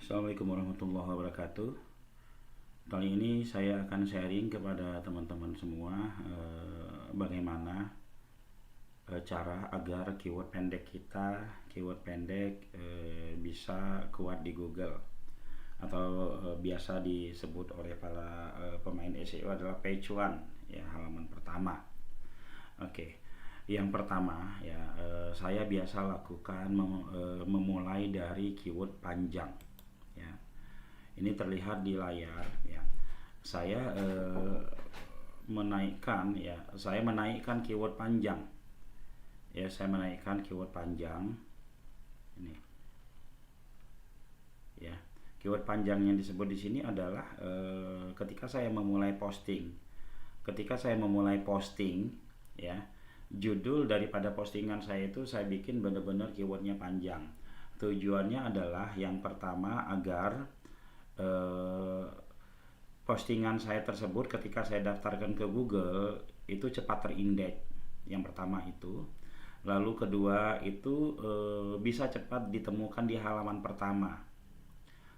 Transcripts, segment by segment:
Assalamualaikum warahmatullahi wabarakatuh. Kali ini saya akan sharing kepada teman-teman semua bagaimana cara agar keyword pendek kita, bisa kuat di Google atau biasa disebut oleh para pemain SEO adalah page one, ya, halaman pertama. Oke. Yang pertama ya, saya biasa lakukan memulai dari keyword panjang, ya. Ini terlihat di layar, ya. Saya menaikkan keyword panjang, ya. Saya menaikkan keyword panjang ini, ya. Keyword panjang yang disebut di sini adalah ketika saya memulai posting, ya, judul daripada postingan saya itu saya bikin benar-benar keywordnya panjang. Tujuannya adalah yang pertama agar postingan saya tersebut ketika saya daftarkan ke Google itu cepat terindeks. Yang pertama itu. Lalu kedua itu bisa cepat ditemukan di halaman pertama.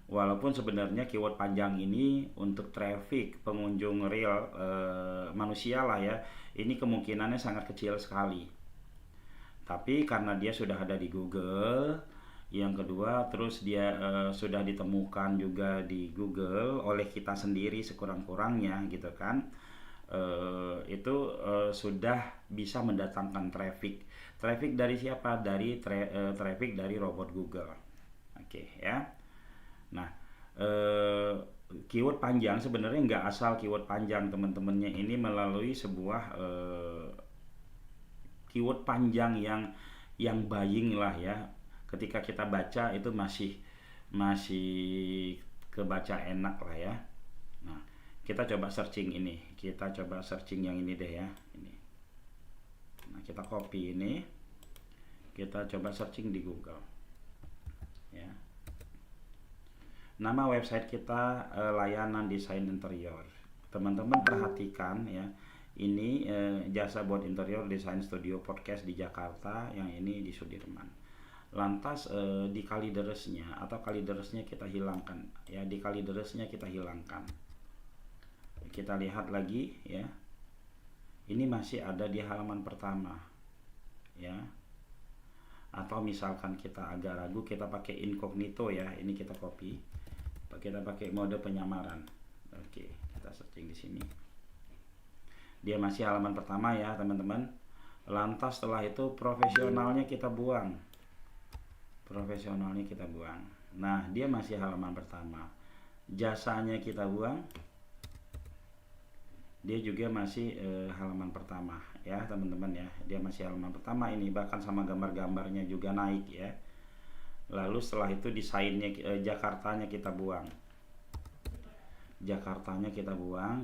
Walaupun sebenarnya keyword panjang ini untuk traffic pengunjung real manusia lah, ya, ini kemungkinannya sangat kecil sekali. Tapi karena dia sudah ada di Google, yang kedua terus dia sudah ditemukan juga di Google oleh kita sendiri sekurang-kurangnya, gitu kan, itu sudah bisa mendatangkan traffic dari siapa? Dari traffic dari robot Google. Oke, ya. Nah, keyword panjang sebenarnya nggak asal keyword panjang, teman-temannya. Ini melalui sebuah keyword panjang yang buying lah, ya. Ketika kita baca itu masih kebaca enak lah, ya. Nah, kita coba searching yang ini deh, ya, ini. Nah, kita copy ini, kita coba searching di Google, ya. Nama website kita layanan desain interior. Teman-teman perhatikan, ya, ini jasa buat interior desain studio podcast di Jakarta, yang ini di Sudirman. Lantas di kalideresnya kita hilangkan, ya, kita lihat lagi, ya, ini masih ada di halaman pertama, ya. Atau misalkan kita agak ragu, kita pakai incognito, ya. Ini kita copy, kita pakai mode penyamaran. Oke, kita searching di sini, dia masih halaman pertama, ya, teman-teman. Lantas setelah itu profesionalnya kita buang. Nah, dia masih halaman pertama. Jasanya kita buang, dia juga masih halaman pertama, ya, teman-teman, ya. Dia masih halaman pertama ini, bahkan sama gambar-gambarnya juga naik, ya. Lalu setelah itu desainnya, Jakartanya kita buang.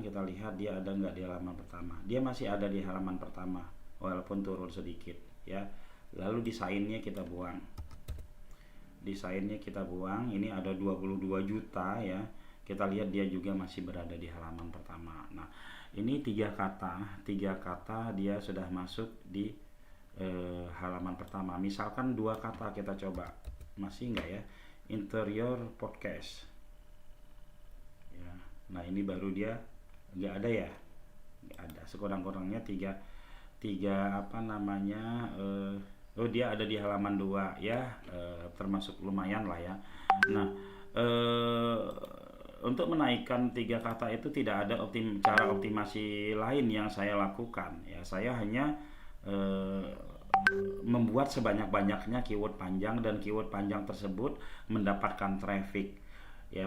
Kita lihat dia ada nggak di halaman pertama. Dia masih ada di halaman pertama walaupun turun sedikit, ya. Lalu desainnya kita buang. Ini ada 22 juta, ya. Kita lihat dia juga masih berada di halaman pertama. Nah, ini tiga kata dia sudah masuk di halaman pertama. Misalkan dua kata kita coba, masih enggak, ya? Interior podcast, ya. Nah, ini baru dia enggak ada, ya, enggak ada. Sekurang-kurangnya tiga apa namanya, dia ada di halaman 2, ya, termasuk lumayan lah, ya. Nah, untuk menaikkan tiga kata itu tidak ada cara optimasi lain yang saya lakukan, ya. Saya hanya membuat sebanyak-banyaknya keyword panjang, dan keyword panjang tersebut mendapatkan traffic, ya,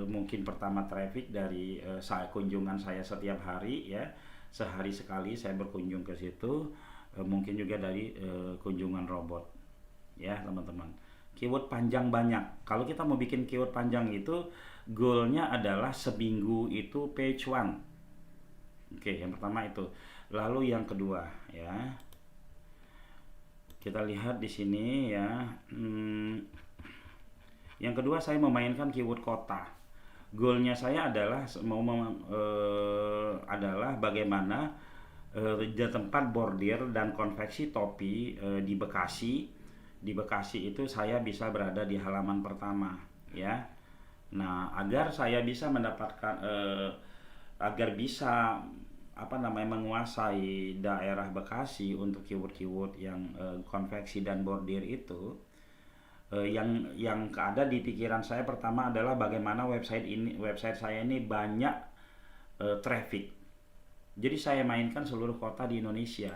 mungkin pertama traffic dari kunjungan saya setiap hari, ya. Sehari sekali saya berkunjung ke situ. Mungkin juga dari kunjungan robot, ya, teman-teman. Keyword panjang banyak. Kalau kita mau bikin keyword panjang itu goalnya adalah seminggu itu page one. Oke, yang pertama itu. Lalu yang kedua, ya, kita lihat di sini, ya. Yang kedua saya memainkan keyword kota. Goalnya saya adalah adalah bagaimana di tempat bordir dan konveksi topi di Bekasi di Bekasi itu saya bisa berada di halaman pertama ya. Nah, agar saya bisa mendapatkan agar bisa menguasai daerah Bekasi untuk keyword-keyword yang konveksi dan bordir itu, yang ada di pikiran saya pertama adalah bagaimana website saya ini banyak traffic. Jadi saya mainkan seluruh kota di Indonesia.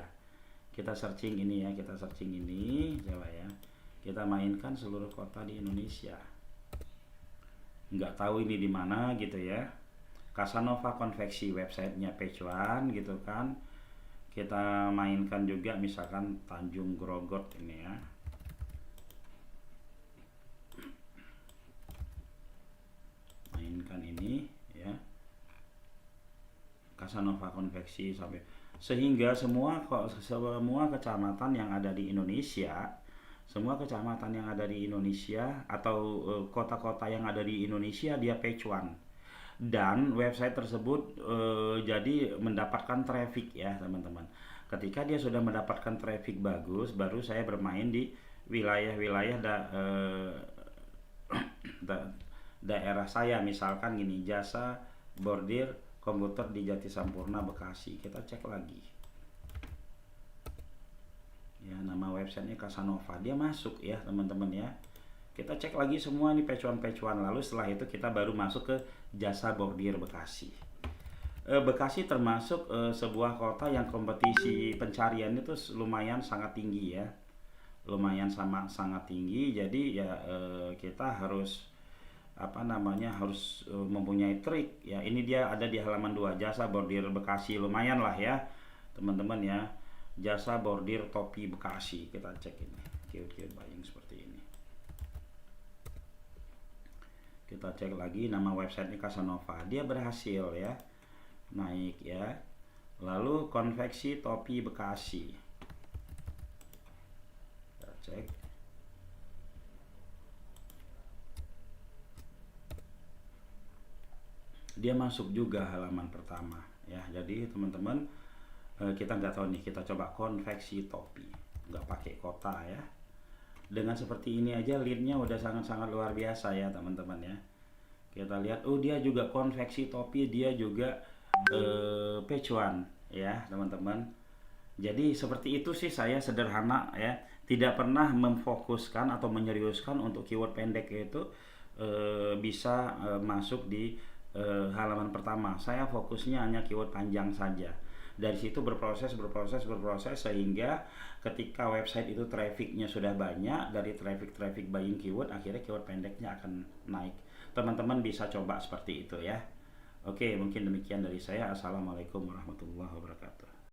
Kita searching ini ya, coba ya. Kita mainkan seluruh kota di Indonesia. Nggak tahu ini di mana gitu ya. Casanova konveksi websitenya page one gitu kan. Kita mainkan juga misalkan Tanjung Grogot ini ya. Mainkan ini ya. Casanova konveksi sampai sehingga semua kecamatan yang ada di Indonesia, atau kota-kota yang ada di Indonesia dia page one, dan website tersebut jadi mendapatkan traffic ya teman-teman. Ketika dia sudah mendapatkan traffic bagus, baru saya bermain di wilayah-wilayah daerah saya, misalkan gini, jasa bordir komputer di Jati Sampurna Bekasi. Kita cek lagi ya, nama websitenya Casanova, dia masuk ya teman-teman ya. Kita cek lagi semua nih page one, lalu setelah itu kita baru masuk ke jasa bordir Bekasi. Bekasi termasuk sebuah kota yang kompetisi pencarian itu lumayan sangat tinggi ya, sangat tinggi. Jadi ya kita harus mempunyai trik ya. Ini dia ada di halaman 2, jasa bordir Bekasi, lumayan lah ya teman-teman ya, jasa bordir topi Bekasi. Kita cek ini keyword buying seperti ini. Kita cek lagi nama websitenya Casanova, dia berhasil ya naik ya. Lalu konveksi topi Bekasi, kita cek. Dia masuk juga halaman pertama ya. Jadi teman-teman, kita nggak tahu nih, kita coba konveksi topi, nggak pakai kota ya. Dengan seperti ini aja leadnya udah sangat-sangat luar biasa ya teman-teman ya. Kita lihat, dia juga konveksi topi, dia juga page one ya teman-teman. Jadi seperti itu sih, saya sederhana ya, tidak pernah memfokuskan atau menyeriuskan untuk keyword pendek itu bisa masuk di halaman pertama. Saya fokusnya hanya keyword panjang saja. Dari situ berproses sehingga ketika website itu trafficnya sudah banyak, dari traffic buying keyword, akhirnya keyword pendeknya akan naik. Teman-teman bisa coba seperti itu ya. Oke, mungkin demikian dari saya. Assalamualaikum warahmatullahi wabarakatuh.